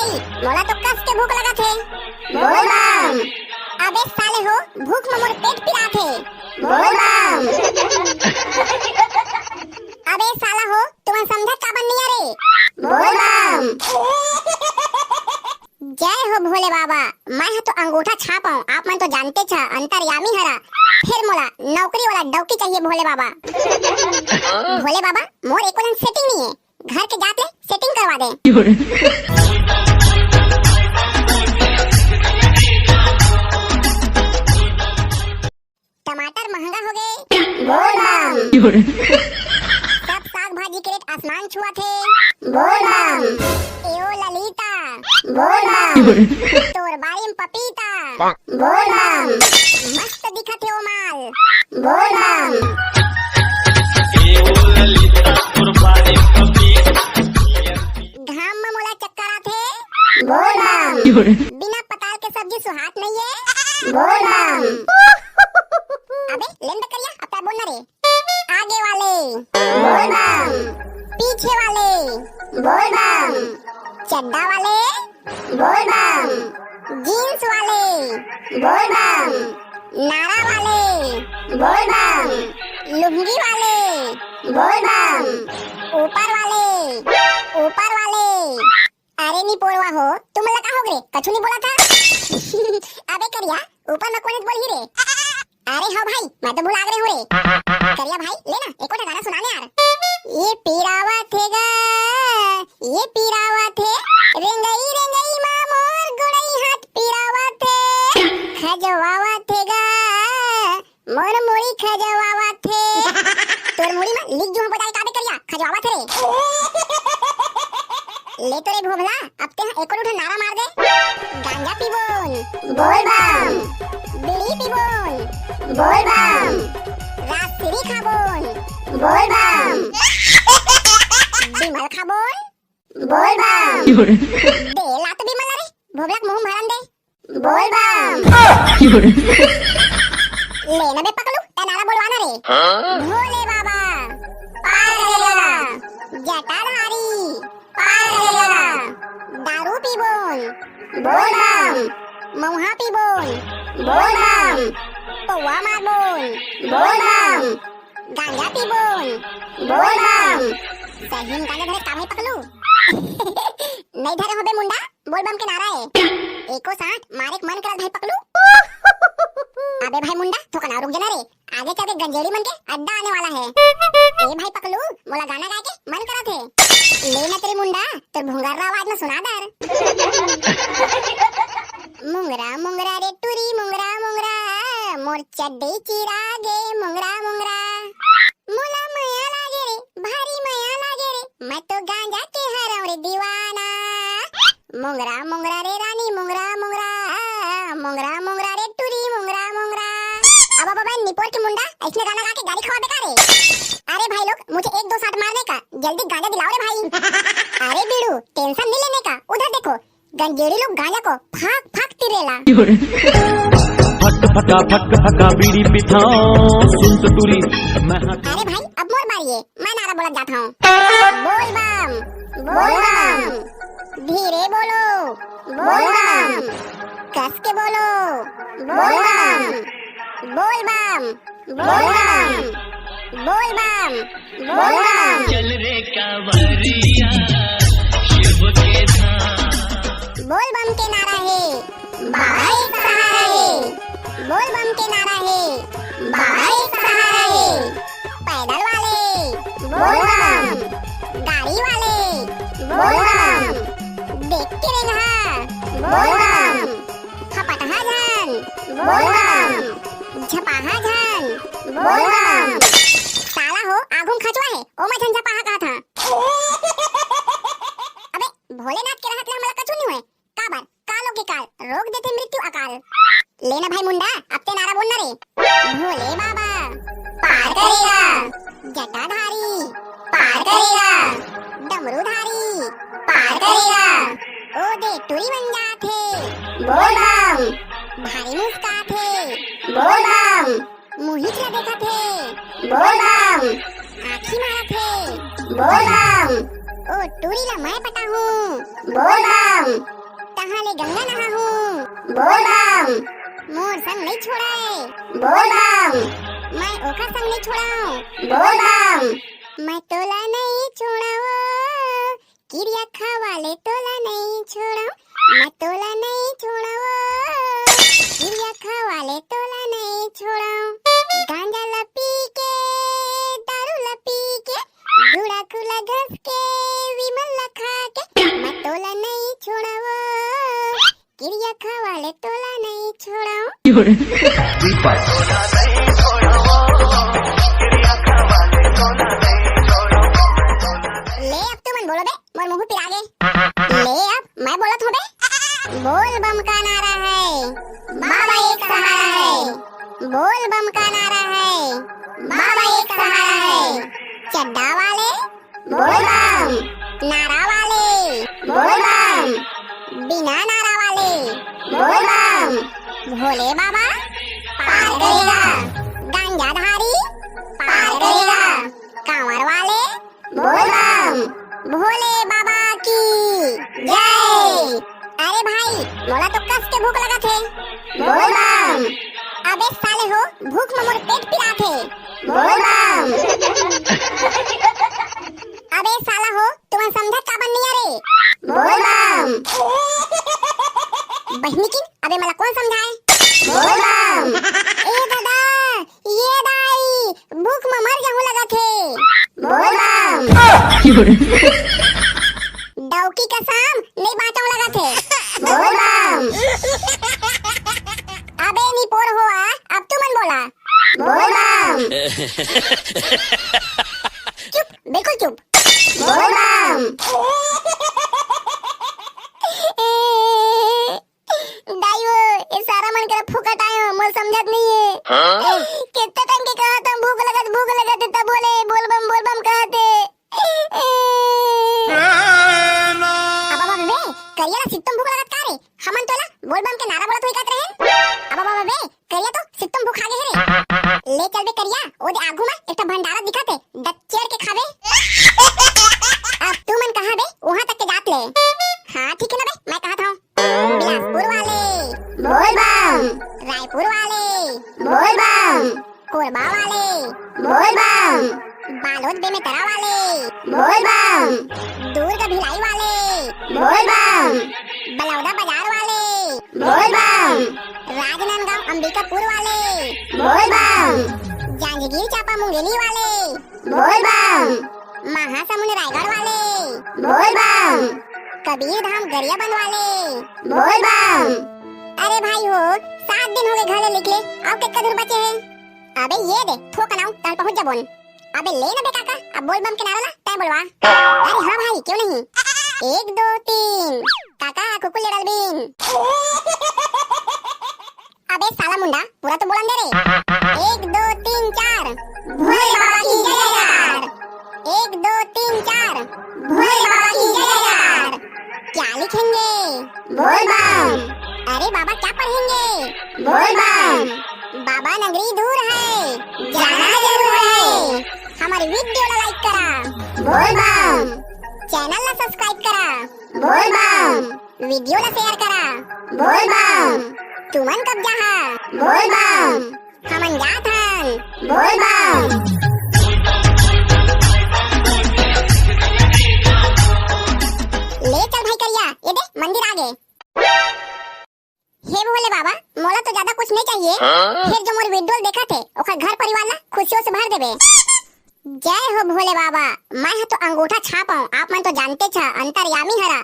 भाई मोला तो कस के भूख लगा थे। बोल बम। अबे साले हो भूख में मोर पेट पिरा थे। बोल बम। अबे साला हो तुम्हें समझत का बन नहीं रे। बोल बम। जय हो भोले बाबा। मैं तो अंगूठा छाप हूँ, आप मन तो जानते छ अंतर्यामी हरा। फिर मोला नौकरी वाला डौकी चाहिए भोले बाबा। भोले बाबा मोर एको दिन सेटिंग नहीं है, घर के जाते सेटिंग करवा दे। टमाटर महंगा हो गए। बोल बम। सब साग भाजी के रेट आसमान छुआ थे। बोल बम। एओ ललिता। बोल बम। तोर बारी में पपीता। बोल बम। मस्त दिखत है ओ माल। बोल बम। घाम में मोला चक्कर आथे। बोल बम। बिना पताल के सब्जी सुहात नहीं है। बोल बम। अबे लेन दे करिया अब क्या बोलना रे। आगे वाले। बोल बम। पीछे वाले। बोल बम। चड्डा वाले। बोल बम। जीन्स वाले। बोल बम। नारा वाले। बोल बम। लुंगी वाले। बोल बम। ऊपर वाले। ऊपर वाले। अरे नी पोरवा हो तुम लगा हो गए कछु नहीं बोला था। अबे करिया ऊपर में कौन बोल ही रे। अरे हाँ भाई मैं तो भुला गए हो रे। करिया भाई लेना एक और गाना सुनाने यार। ये पीरावा थे गा, ये पीरावा थे, रेंगई रेंगई माँ मोर गुड़ई हाथ पीरावा थे, खजवावा थे गा, मोर मुड़ी खजवावा थे। तोर मुड़ी में लिख जो बताए काबे करिया खजवावा थे रे। ले तो रे भोभला अब ते एक और उठा नारा मार दे। गांजा पीबोन। बोल बम। बीड़ी पीबोन। बोल बम। राजश्री खाबोन। बोल बम। बिमल खाबोन। बोल बम। दे लात बिमल रे भोभला मुंह भरन दे। बोल बम। लेना बे पकलू ए नारा बोलवाना रे। भोले बाबा पार करेगा, जटाधारी पार करेगा, दारू पीबोन। बोल बम। महुआ पीबोन। बोल बम। पौवा मारबोन। बोल बम। गांजा पीबोन। बोल बम। सही में गांजा धरे का भाई पकलू। नहीं धरे हो बे मुंडा बोल बम के नारा है। एको साथ मारे मन करत भाई पकलू। अबे भाई मुंडा थोका ना रुक जाना रे, आगे चल के गंजेड़ी मन के अड्डा आने वाला है। ए भाई पकलू मोला गाना गा के मन करत है। लेना तेरे मुंडा तो भुंगारा आवाज में सुना दर। मुंगरा मुंगरा रे टूरी मुंगरा मुंगरा, मोर चड्डी चिरा गे मुंगरा मुंगरा, मोला माया लागे रे भारी माया लागे रे, मैं तो गांजा के हरव रे दीवाना। मुंगरा मुंगरा रे रानी मुंगरा मुंगरा, मुंगरा मुंगरा रे टूरी मुंगरा मुंगरा। अब बाबा निपोर के मुंडा ऐसे गाना गा के गाड़ी खवा बेकार है। अरे भाई लोग मुझे एक दो साथ मारने का, जल्दी गांजा दिलाओ रे भाई। अरे बीड़ू टेंशन नहीं लेने का, उधर देखो गंजेड़ी लोग गांजा को फाक फाक तिरेला। फक फका बीड़ी पिथाओ सुन तो टूरी मैं। अरे भाई अब मोर बारी है, मैं नारा बोला जाता हूँ। बोल बम। बोल बम। धीरे बोलो। बोल बम। कस के बोलो। बोल बम। बोल बम। बोल बम। बोल बम। बोल बम। चल रे कांवरिया शिव के धाम। बोल बम के नारा है बाबा एक सहारा है। बोल बम के नारा है बाबा एक सहारा है। पैदल वाले। बोल बम। गाड़ी वाले। बोल बम। देख के रे घा। बोल बम। खपटहा झन। बोल बम। झपाहा झन। बोल बम। साला हो आगुम खचवा है ओ मैं झन झपाहा कहा था। अबे भोलेनाथ के रहत ले हमरा कछु नहीं होए, काबर कालो के काल रोक देते मृत्यु अकाल। लेना भाई मुंडा अब ते नारा बोलना रे। भोले बाबा पार करेगा, जटाधारी पार करेगा, डमरूधारी पार करेगा, ओ दे टूरी बन जाथे। बोल बम। भारी मुस्काथे। बोल बम। मुहित ला देखा थे। बोल बम। आँखी मारा थे। बोल बम। ओ टूरी ला मैं पटा हूँ। बोल बम। बम कहाँ ले गंगा नहा हूँ, बोल बम मोर संग नहीं छोड़ाए, बोल बम मैं ओखा संग नहीं छोड़ाऊं, बोल बम मैं तोला नहीं छोड़ाऊं, किरिया खावाले तोला नहीं छोड़ाऊं, मैं तोला नहीं छोड़ाऊं, किरिया खावाले तोला नहीं छोड़ाऊं, गांजा लपी के दारू लपी के गुड़ा खुला घस के विमल खा के मैं तोला नहीं छोड़ाऊं, किरिया खावाले तोला नहीं छोड़ाऊं। ले अब तू मन बोलो बे, मोर मुंह पिरा गे। ले अब मैं बोलत हूँ बे। बोल बम का नारा है, बाबा एक सहारा है, बोल बम का नारा है, बाबा एक सहारा है, चड्डा वाले बोल बम, नारा वाले बोल बम, बिना नारा वाले बोल बम, भोले बाबा पार करेगा, गांजाधारी पार करेगा, कांवर वाले बोल बम, भोले बाबा की जय। अरे भाई मोला तो कस के भूख लगा थे, बोल बम। अबे साले हो भूख में मोर पेट पिरा थे, बोल बम। अबे साला हो तुम समझा का बन नहीं रे, बोल बम। बहनी की अबे मला कौन समझाए, बोल बम। ए दादा ये दाई भूख में मर जाऊं लगा थे, बोल बम। डौकी कसम नहीं बाँचो लगा थे, बोल बम। अबे नी पोर हुआ अब तू मन बोला, बोल बम। चुप बिल्कुल चुप, बोल बम। दाइयो ये सारा मन कर फुकट आयो मोर समझत नहीं है। कितने टाइम के कहा था भूख लगत तब बोले बोल बम कहते। अब बे करिया ना सितम भूख लगत का रे, हमन तोला बोल बम के नारा बोलत होई कात रहे। अब बे करिया तो सितम भूख आगे रे, ले चल बे करिया ओदे आगू में एकटा भंडारा दिखत है दच्चेर के खावे। अब तू मन कहां बे वहां तक के जात ले। हां ठीक है ना बे मैं कहत हूं बिलासपुर वाले बोल बम, रायपुर वाले बोल बम, कोरबा वाले बोल बम, बालोद बेमेतरा वाले बोल बम, दुर्ग भिलाई वाले बोल बम, बलौदा बाजार वाले बोल बम, राजनांदगांव अंबिकापुर वाले बोल बम, जांजगीर चांपा मुंगेली वाले बोल बम, महासमुंद रायगढ़ वाले बोल बम, कबीर धाम गरियाबंद वाले बोल बम। अरे भाई हो 7 दिन हो गए घर निकले अब कितना दूर बचे हैं। अबे ये दे ठोकनाऊ तल पहुंच जा बोन। अबे ले ना बे काका अब बोल बम के नारा ला तय बोलवा। अरे हां भाई क्यों नहीं, 1 2 3 काका कुकुल ले डलबीन। अबे साला मुंडा पूरा तो बोलन दे रे। 1 2 3 4 भोले बाबा की जय यार, 1 2 3 4 भोले बाबा की जय यार। क्या लिखेंगे, बोल बम। अरे बाबा क्या पढ़ेंगे, बोल बम। बाबा नगरी दूर है जाना जरूर है, हमारी वीडियो ला लाइक करा, बोल बम। चैनल ला सब्सक्राइब करा, बोल बम। वीडियो ला शेयर करा, बोल बम। तुमन कब जहा, बोल बम। हमन जात हन, बोल बम। ले चल भाई करिया ये दे मंदिर आगे। हे भोले बाबा मोला तो ज्यादा कुछ नहीं चाहिए, फिर जो मोर वीडियो देखा थे ओकर घर परिवार ला खुशियों से भर देबे। जय हो भोले बाबा। मैं तो अंगूठा छाप हूँ, आप मन तो जानते छ अंतर्यामी हरा।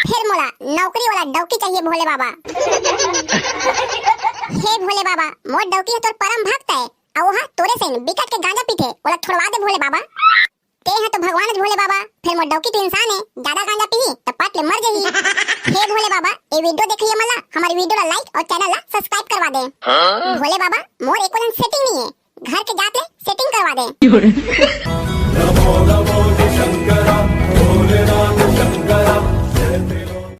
फिर मोला नौकरी वाला डौकी चाहिए भोले बाबा। हे भोले बाबा मोर डौकी है तोर परम भक्त है, और वहाँ तोरे से बिकट के गांजा पीते ओला छोड़वा दे भोले बाबा। ते हैं तो भगवान है भोले बाबा, फिर मोर डौकी तो इंसान है, ज्यादा गांजा पी तो पट ले मर जाही। हे भोले बाबा ये वीडियो देखिए मला हमारी वीडियो ला लाइक और चैनल ला सब्सक्राइब करवा दे। भोले बाबा मोर एको दिन सेटिंग नहीं है, घर के जात ले सेटिंग करवा दे।